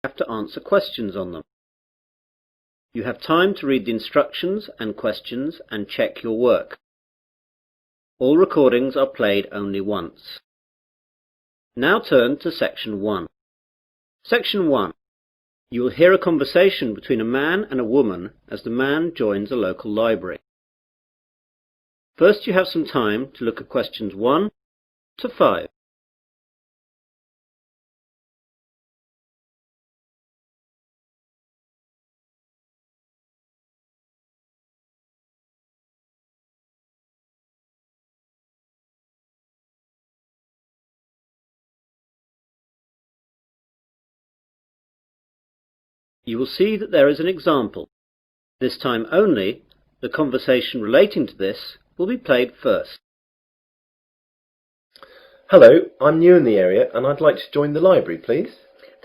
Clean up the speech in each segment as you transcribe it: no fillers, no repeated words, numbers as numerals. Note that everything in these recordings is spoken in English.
have to answer questions on them. You have time to read the instructions and questions and check your work. All recordings are played only once. Now turn to Section 1. Section 1. You will hear a conversation between a man and a woman as the man joins a local library. First you have some time to look at questions 1 to 5. You will see that there is an example. This time only, the conversation relating to this will be played first. Hello, I'm new in the area and I'd like to join the library, please.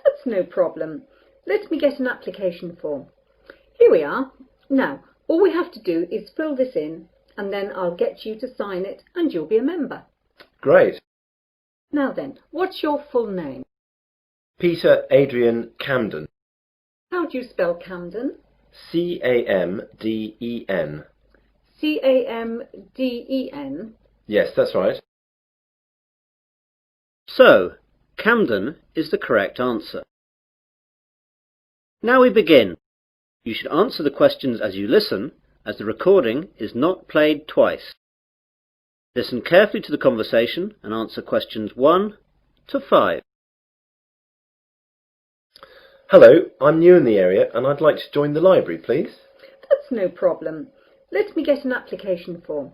That's no problem. Let me get an application form. Here we are. Now, all we have to do is fill this in and then I'll get you to sign it and you'll be a member. Great. Now then, what's your full name? Peter Adrian Camden. How do you spell Camden? C-A-M-D-E-N. C-A-M-D-E-N? Yes, that's right. So, Camden is the correct answer. Now we begin. You should answer the questions as you listen, as the recording is not played twice. Listen carefully to the conversation and answer questions 1 to 5. Hello, I'm new in the area and I'd like to join the library, please. That's no problem. Let me get an application form.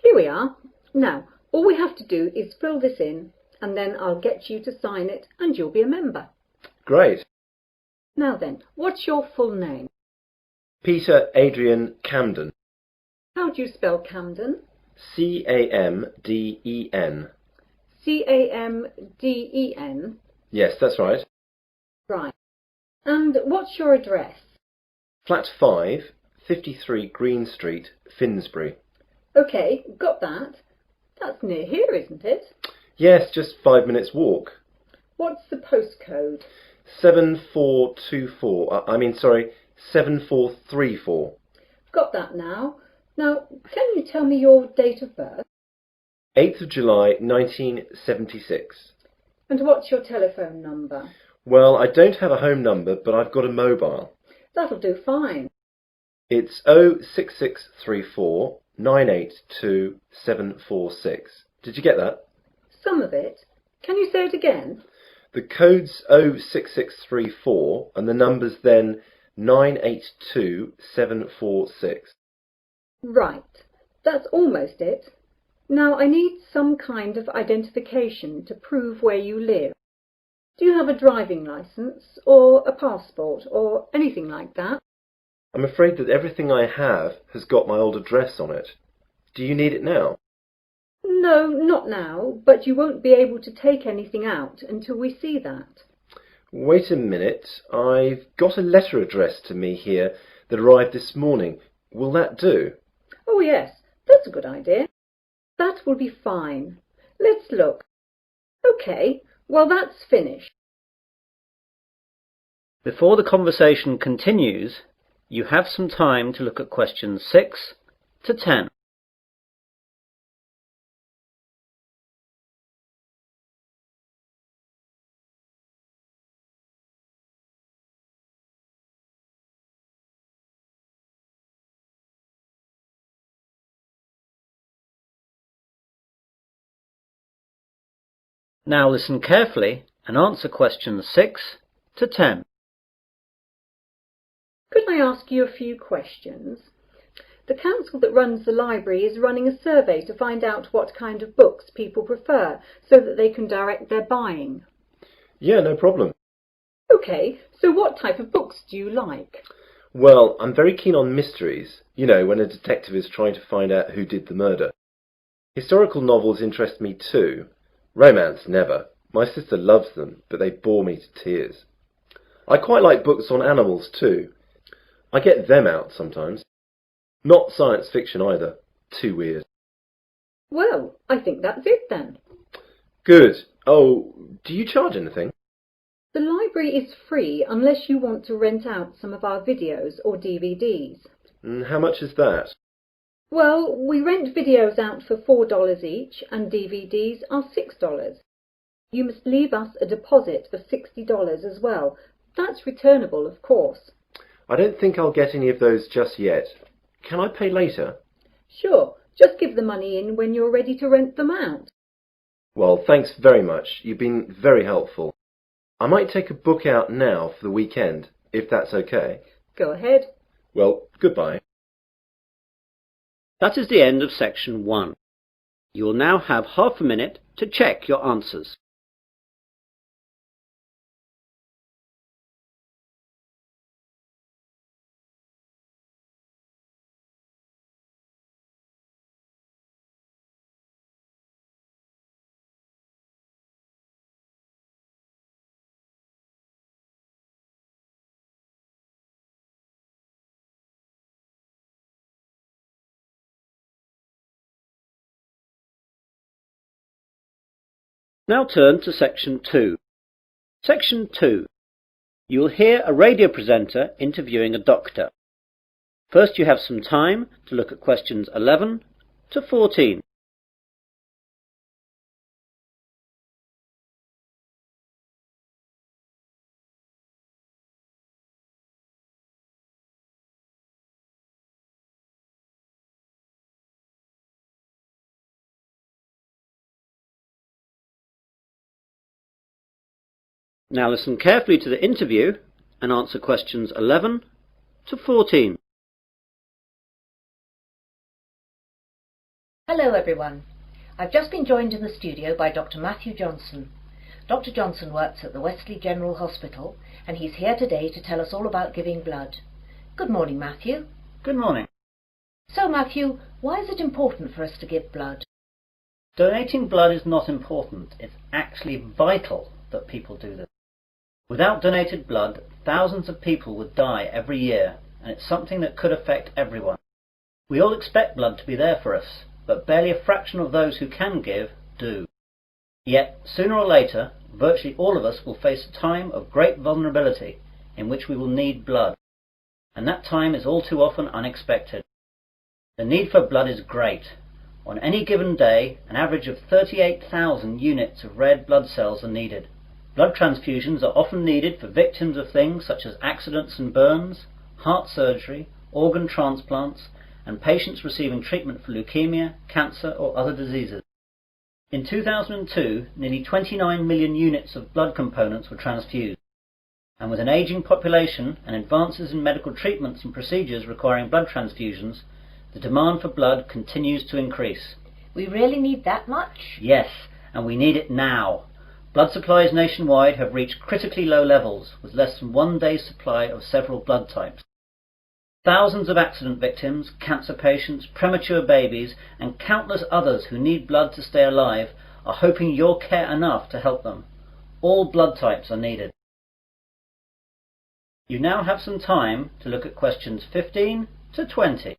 Here we are. Now, all we have to do is fill this in and then I'll get you to sign it and you'll be a member. Great. Now then, what's your full name? Peter Adrian Camden. How do you spell Camden? C-A-M-D-E-N. C-A-M-D-E-N? Yes, that's right. Right. And what's your address? Flat 5, 53 Green Street, Finsbury. OK, got that. That's near here, isn't it? Yes, just 5 minutes walk. What's the postcode? 7424. 7434. Got that now. Now, can you tell me your date of birth? 8th of July 1976. And what's your telephone number? Well, I don't have a home number, but I've got a mobile. That'll do fine. It's 06634 982 746. Did you get that? Some of it. Can you say it again? The code's 06634 and the number's then 982 746. Right. That's almost it. Now I need some kind of identification to prove where you live. Do you have a driving licence or a passport or anything like that? I'm afraid that everything I have has got my old address on it. Do you need it now? No, not now, but you won't be able to take anything out until we see that. Wait a minute. I've got a letter addressed to me here that arrived this morning. Will that do? Oh yes, that's a good idea. That will be fine. Let's look. OK, well that's finished. Before the conversation continues, you have some time to look at questions 6 to 10. Now listen carefully and answer questions 6 to 10. Could I ask you a few questions? The council that runs the library is running a survey to find out what kind of books people prefer so that they can direct their buying. Yeah, no problem. OK, so what type of books do you like? Well, I'm very keen on mysteries. You know, when a detective is trying to find out who did the murder. Historical novels interest me too. Romance, never. My sister loves them, but they bore me to tears. I quite like books on animals too. I get them out sometimes. Not science fiction either. Too weird. Well, I think that's it then. Good. Oh, do you charge anything? The library is free unless you want to rent out some of our videos or DVDs. How much is that? Well, we rent videos out for $4 each and DVDs are $6. You must leave us a deposit of $60 as well. That's returnable, of course. I don't think I'll get any of those just yet. Can I pay later? Sure, just give the money in when you're ready to rent them out. Well, thanks very much. You've been very helpful. I might take a book out now for the weekend, if that's okay. Go ahead. Well, goodbye. That is the end of section 1. You will now have half a minute to check your answers. Now turn to section 2. Section 2. You will hear a radio presenter interviewing a doctor. First you have some time to look at questions 11 to 14. Now listen carefully to the interview and answer questions 11 to 14. Hello everyone. I've just been joined in the studio by Dr. Matthew Johnson. Dr. Johnson works at the Westley General Hospital and he's here today to tell us all about giving blood. Good morning, Matthew. Good morning. So Matthew, why is it important for us to give blood? Donating blood is not important. It's actually vital that people do this. Without donated blood, thousands of people would die every year, and it's something that could affect everyone. We all expect blood to be there for us, but barely a fraction of those who can give do. Yet, sooner or later, virtually all of us will face a time of great vulnerability in which we will need blood, and that time is all too often unexpected. The need for blood is great. On any given day, an average of 38,000 units of red blood cells are needed. Blood transfusions are often needed for victims of things such as accidents and burns, heart surgery, organ transplants, and patients receiving treatment for leukemia, cancer or other diseases. In 2002, nearly 29 million units of blood components were transfused, and with an aging population and advances in medical treatments and procedures requiring blood transfusions, the demand for blood continues to increase. We really need that much? Yes, and we need it now. Blood supplies nationwide have reached critically low levels, with less than 1 day's supply of several blood types. Thousands of accident victims, cancer patients, premature babies, and countless others who need blood to stay alive are hoping you'll care enough to help them. All blood types are needed. You now have some time to look at questions 15 to 20.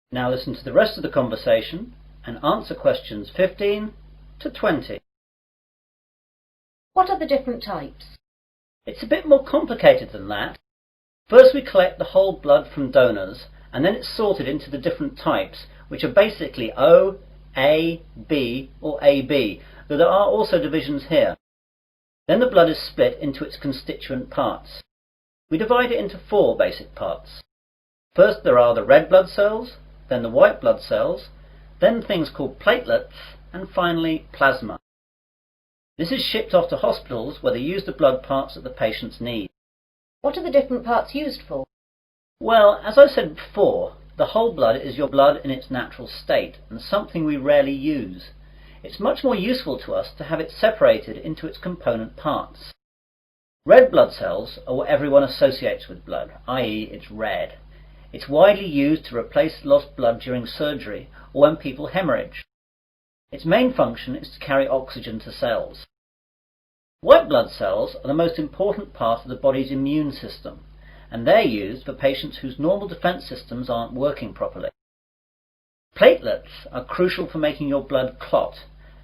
Now listen to the rest of the conversation and answer questions 15 to 20. What are the different types? It's a bit more complicated than that. First we collect the whole blood from donors, and then it's sorted into the different types, which are basically O, A, B or AB, though there are also divisions here. Then the blood is split into its constituent parts. We divide it into 4 basic parts. First there are the red blood cells, then the white blood cells, then things called platelets, and finally plasma. This is shipped off to hospitals where they use the blood parts that the patients need. What are the different parts used for? Well, as I said before, the whole blood is your blood in its natural state, and something we rarely use. It's much more useful to us to have it separated into its component parts. Red blood cells are what everyone associates with blood, i.e. it's red. It's widely used to replace lost blood during surgery or when people hemorrhage. Its main function is to carry oxygen to cells. White blood cells are the most important part of the body's immune system, and they're used for patients whose normal defense systems aren't working properly. Platelets are crucial for making your blood clot,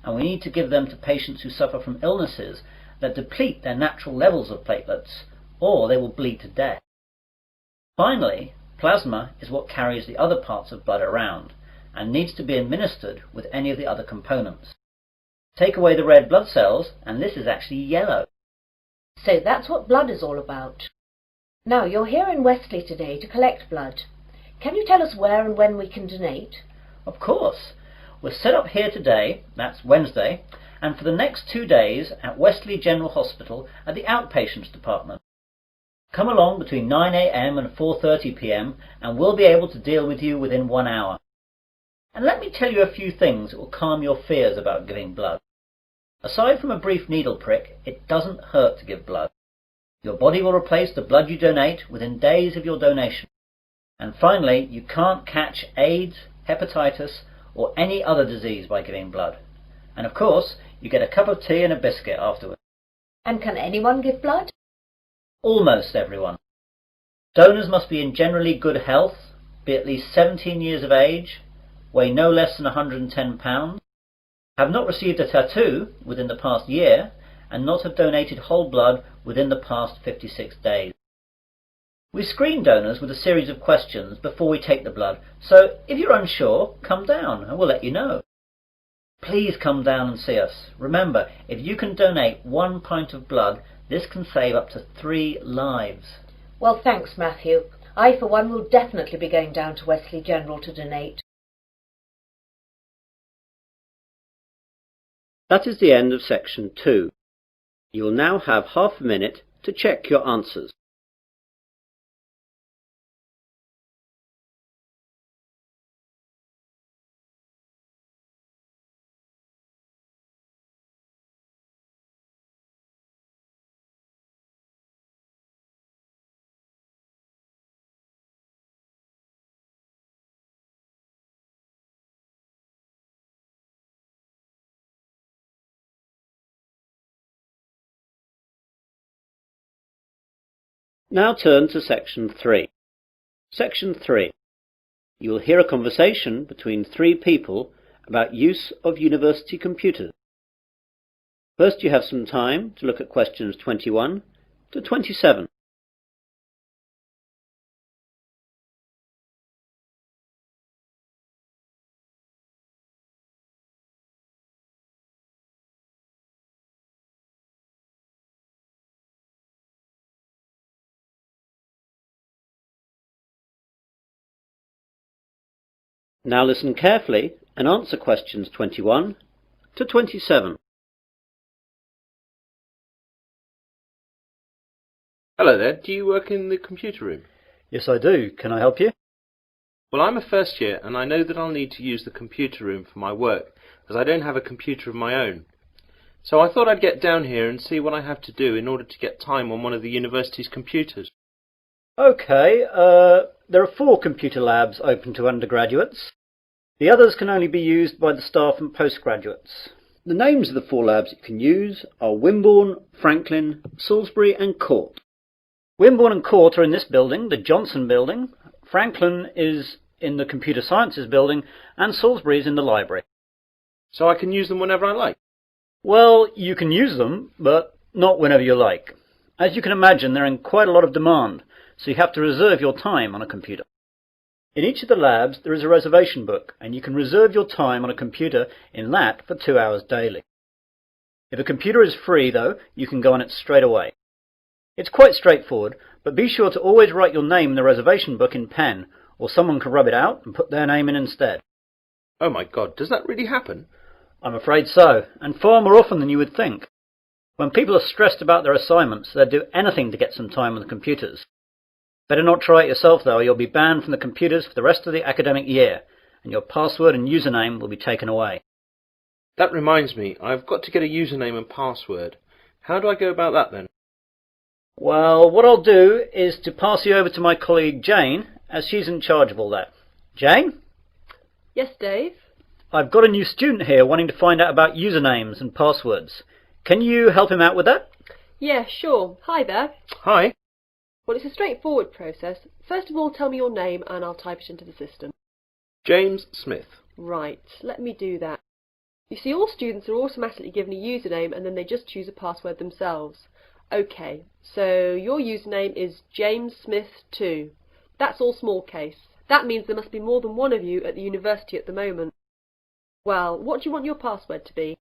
and we need to give them to patients who suffer from illnesses that deplete their natural levels of platelets, or they will bleed to death. Finally, plasma is what carries the other parts of blood around, and needs to be administered with any of the other components. Take away the red blood cells, and this is actually yellow. So that's what blood is all about. Now, you're here in Westley today to collect blood. Can you tell us where and when we can donate? Of course. We're set up here today, that's Wednesday, and for the next 2 days at Westley General Hospital at the outpatients department. Come along between 9 a.m. and 4:30 p.m. and we'll be able to deal with you within 1 hour. And let me tell you a few things that will calm your fears about giving blood. Aside from a brief needle prick, it doesn't hurt to give blood. Your body will replace the blood you donate within days of your donation. And finally, you can't catch AIDS, hepatitis, or any other disease by giving blood. And of course, you get a cup of tea and a biscuit afterwards. And can anyone give blood? Almost everyone. Donors must be in generally good health, be at least 17 years of age, weigh no less than 110 pounds, have not received a tattoo within the past year, and not have donated whole blood within the past 56 days. We screen donors with a series of questions before we take the blood, so if you're unsure, come down and we'll let you know. Please come down and see us. Remember, if you can donate 1 pint of blood, this can save up to 3 lives. Well, thanks, Matthew. I, for one, will definitely be going down to Westley General to donate. That is the end of section 2. You will now have half a minute to check your answers. Now turn to section 3. Section 3. You will hear a conversation between 3 people about use of university computers. First, you have some time to look at questions 21 to 27. Now listen carefully and answer questions 21 to 27. Hello there, do you work in the computer room? Yes, I do. Can I help you? Well, I'm a first year and I know that I'll need to use the computer room for my work, as I don't have a computer of my own. So I thought I'd get down here and see what I have to do in order to get time on one of the university's computers. Okay, there are 4 computer labs open to undergraduates. The others can only be used by the staff and postgraduates. The names of the 4 labs you can use are Wimborne, Franklin, Salisbury and Court. Wimborne and Court are in this building, the Johnson building. Franklin is in the Computer Sciences building and Salisbury is in the library. So I can use them whenever I like? Well, you can use them, but not whenever you like. As you can imagine, they're in quite a lot of demand, so you have to reserve your time on a computer. In each of the labs there is a reservation book, and you can reserve your time on a computer in that for 2 hours daily. If a computer is free, though, you can go on it straight away. It's quite straightforward, but be sure to always write your name in the reservation book in pen, or someone can rub it out and put their name in instead. Oh my God, does that really happen? I'm afraid so, and far more often than you would think. When people are stressed about their assignments, they'll do anything to get some time on the computers. Better not try it yourself, though, or you'll be banned from the computers for the rest of the academic year, and your password and username will be taken away. That reminds me, I've got to get a username and password. How do I go about that then? Well, what I'll do is to pass you over to my colleague Jane, as she's in charge of all that. Jane? Yes, Dave? I've got a new student here wanting to find out about usernames and passwords. Can you help him out with that? Yeah, sure. Hi there. Hi. Well, it's a straightforward process. First of all, tell me your name and I'll type it into the system. James Smith. Right, let me do that. You see, all students are automatically given a username and then they just choose a password themselves. OK, so your username is James Smith 2. That's all small case. That means there must be more than one of you at the university at the moment. Well, what do you want your password to be?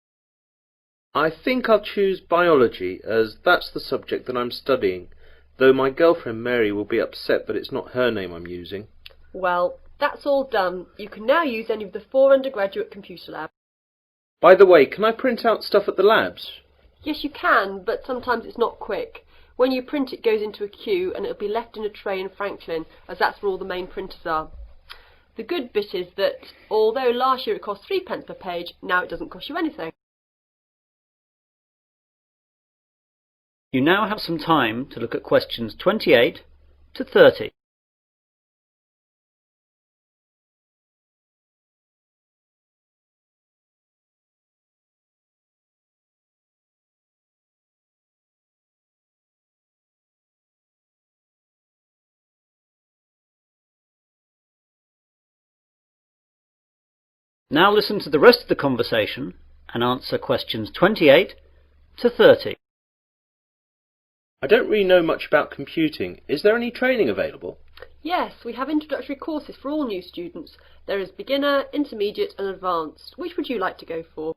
I think I'll choose biology, as that's the subject that I'm studying, though my girlfriend Mary will be upset that it's not her name I'm using. Well, that's all done. You can now use any of the 4 undergraduate computer labs. By the way, can I print out stuff at the labs? Yes, you can, but sometimes it's not quick. When you print, it goes into a queue and it'll be left in a tray in Franklin, as that's where all the main printers are. The good bit is that, although last year it cost 3p per page, now it doesn't cost you anything. You now have some time to look at questions 28 to 30. Now listen to the rest of the conversation and answer questions 28 to 30. I don't really know much about computing. Is there any training available? Yes, we have introductory courses for all new students. There is beginner, intermediate and advanced. Which would you like to go for?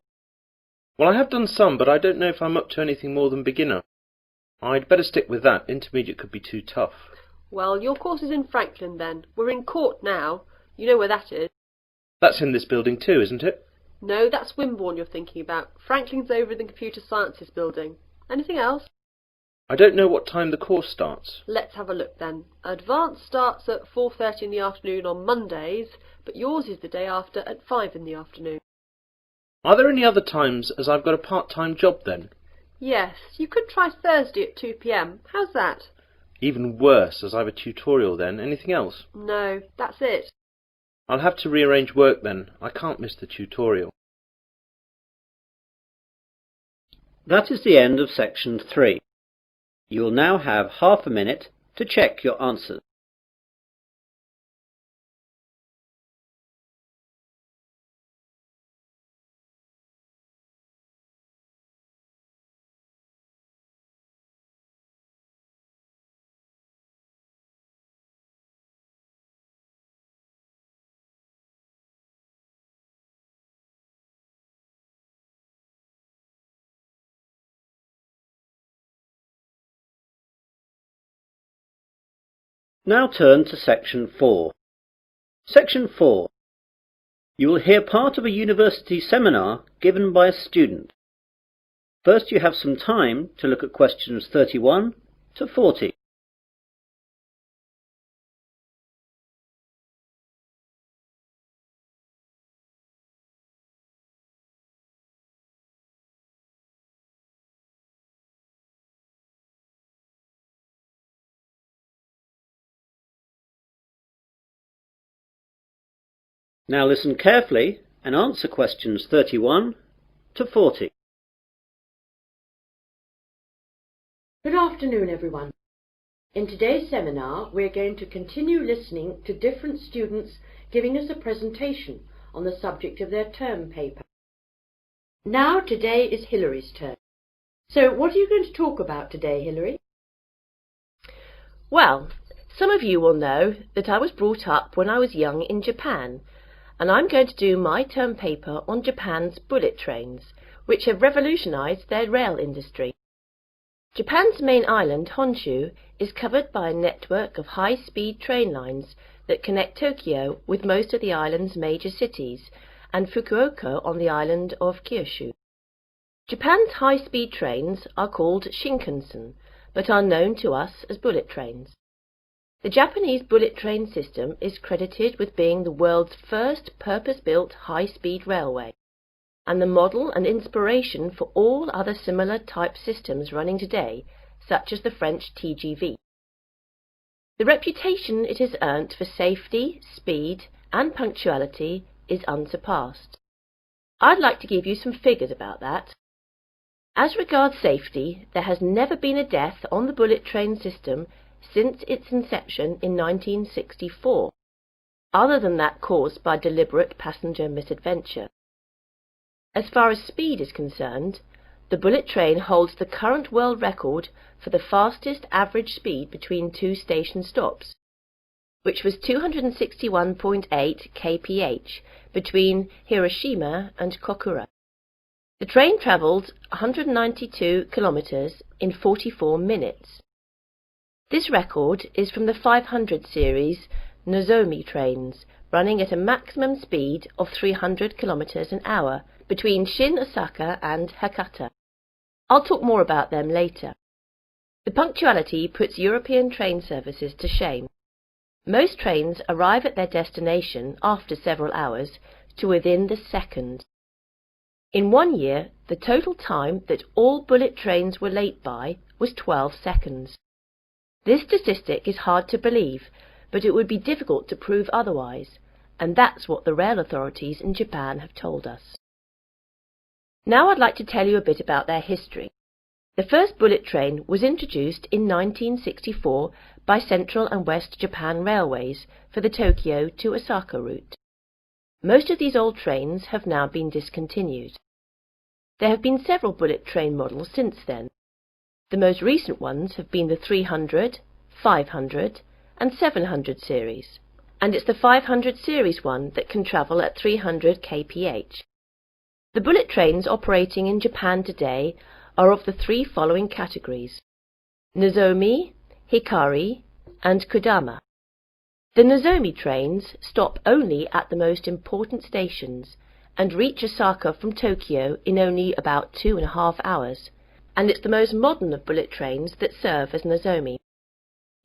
Well, I have done some, but I don't know if I'm up to anything more than beginner. I'd better stick with that. Intermediate could be too tough. Well, your course is in Franklin then. We're in Court now. You know where that is. That's in this building too, isn't it? No, that's Wimborne you're thinking about. Franklin's over in the Computer Sciences building. Anything else? I don't know what time the course starts. Let's have a look then. Advanced starts at 4:30 in the afternoon on Mondays, but yours is the day after at 5 in the afternoon. Are there any other times, as I've got a part-time job then? Yes, you could try Thursday at 2 p.m. How's that? Even worse, as I've a tutorial then. Anything else? No, that's it. I'll have to rearrange work then. I can't miss the tutorial. That is the end of section 3. You will now have half a minute to check your answers. Now turn to section 4. Section 4. You will hear part of a university seminar given by a student. First you have some time to look at questions 31 to 40. Now listen carefully and answer questions 31 to 40. Good afternoon, everyone. In today's seminar, we're going to continue listening to different students giving us a presentation on the subject of their term paper. Now, today is Hillary's turn. So, what are you going to talk about today, Hillary? Well, some of you will know that I was brought up when I was young in Japan, and I'm going to do my term paper on Japan's bullet trains, which have revolutionized their rail industry. Japan's main island, Honshu, is covered by a network of high-speed train lines that connect Tokyo with most of the island's major cities and Fukuoka on the island of Kyushu. Japan's high-speed trains are called Shinkansen, but are known to us as bullet trains. The Japanese bullet train system is credited with being the world's first purpose-built high-speed railway, and the model and inspiration for all other similar type systems running today, such as the French TGV. The reputation it has earned for safety, speed, and punctuality is unsurpassed. I'd like to give you some figures about that. As regards safety, there has never been a death on the bullet train system since its inception in 1964, other than that caused by deliberate passenger misadventure. As far as speed is concerned, the bullet train holds the current world record for the fastest average speed between two station stops, which was 261.8 kph between Hiroshima and Kokura. The train travelled 192 kilometres in 44 minutes. This record is from the 500 series Nozomi trains, running at a maximum speed of 300 kilometres an hour between Shin Osaka and Hakata. I'll talk more about them later. The punctuality puts European train services to shame. Most trains arrive at their destination after several hours to within the second. In 1 year, the total time that all bullet trains were late by was 12 seconds. This statistic is hard to believe, but it would be difficult to prove otherwise, and that's what the rail authorities in Japan have told us. Now I'd like to tell you a bit about their history. The first bullet train was introduced in 1964 by Central and West Japan Railways for the Tokyo to Osaka route. Most of these old trains have now been discontinued. There have been several bullet train models since then. The most recent ones have been the 300, 500 and 700 series, and it's the 500 series one that can travel at 300 kph. The bullet trains operating in Japan today are of the three following categories: Nozomi, Hikari and Kodama. The Nozomi trains stop only at the most important stations and reach Osaka from Tokyo in only about 2.5 hours, and it's the most modern of bullet trains that serve as Nozomi.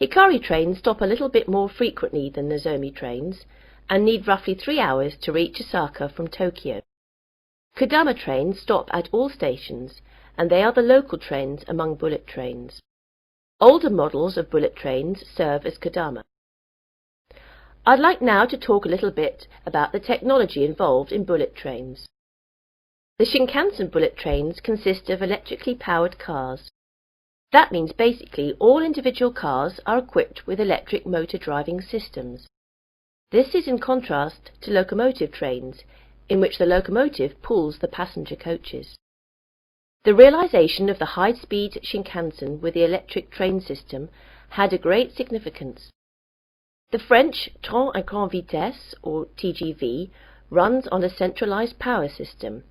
Hikari trains stop a little bit more frequently than Nozomi trains and need roughly 3 hours to reach Osaka from Tokyo. Kodama trains stop at all stations, and they are the local trains among bullet trains. Older models of bullet trains serve as Kodama. I'd like now to talk a little bit about the technology involved in bullet trains. The Shinkansen bullet trains consist of electrically powered cars. That means basically all individual cars are equipped with electric motor driving systems. This is in contrast to locomotive trains, in which the locomotive pulls the passenger coaches. The realization of the high-speed Shinkansen with the electric train system had a great significance. The French train à grande vitesse, or TGV, runs on a centralized power system,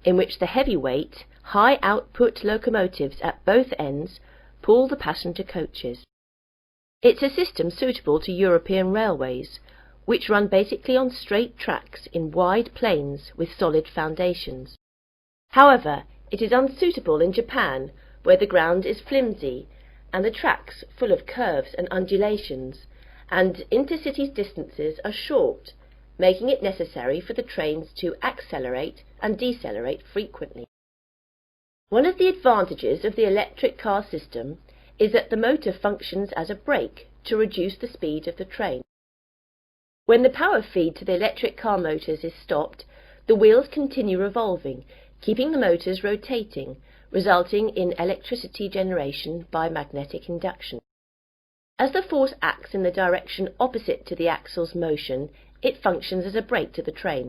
in which the heavyweight, high-output locomotives at both ends pull the passenger coaches. It's a system suitable to European railways, which run basically on straight tracks in wide plains with solid foundations. However, it is unsuitable in Japan, where the ground is flimsy and the tracks full of curves and undulations, and intercity distances are short, making it necessary for the trains to accelerate and decelerate frequently. One of the advantages of the electric car system is that the motor functions as a brake to reduce the speed of the train. When the power feed to the electric car motors is stopped, the wheels continue revolving, keeping the motors rotating, resulting in electricity generation by magnetic induction. As the force acts in the direction opposite to the axle's motion, it functions as a brake to the train.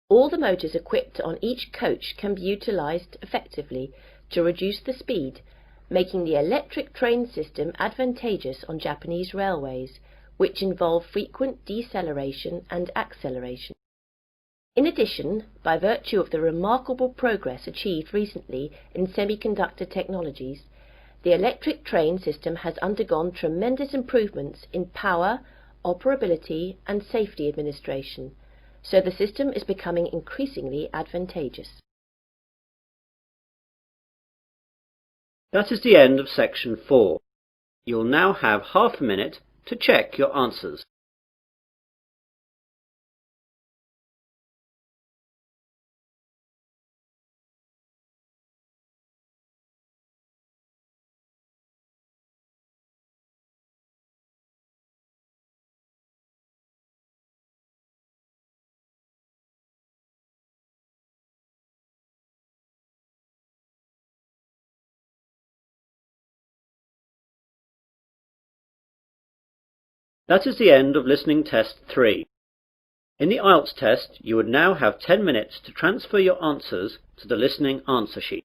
All the motors equipped on each coach can be utilized effectively to reduce the speed, making the electric train system advantageous on Japanese railways, which involve frequent deceleration and acceleration. In addition, by virtue of the remarkable progress achieved recently in semiconductor technologies, the electric train system has undergone tremendous improvements in power, operability and safety administration, so the system is becoming increasingly advantageous. That is the end of section 4. You'll now have half a minute to check your answers. That is the end of listening test 3. In the IELTS test, you would now have 10 minutes to transfer your answers to the listening answer sheet.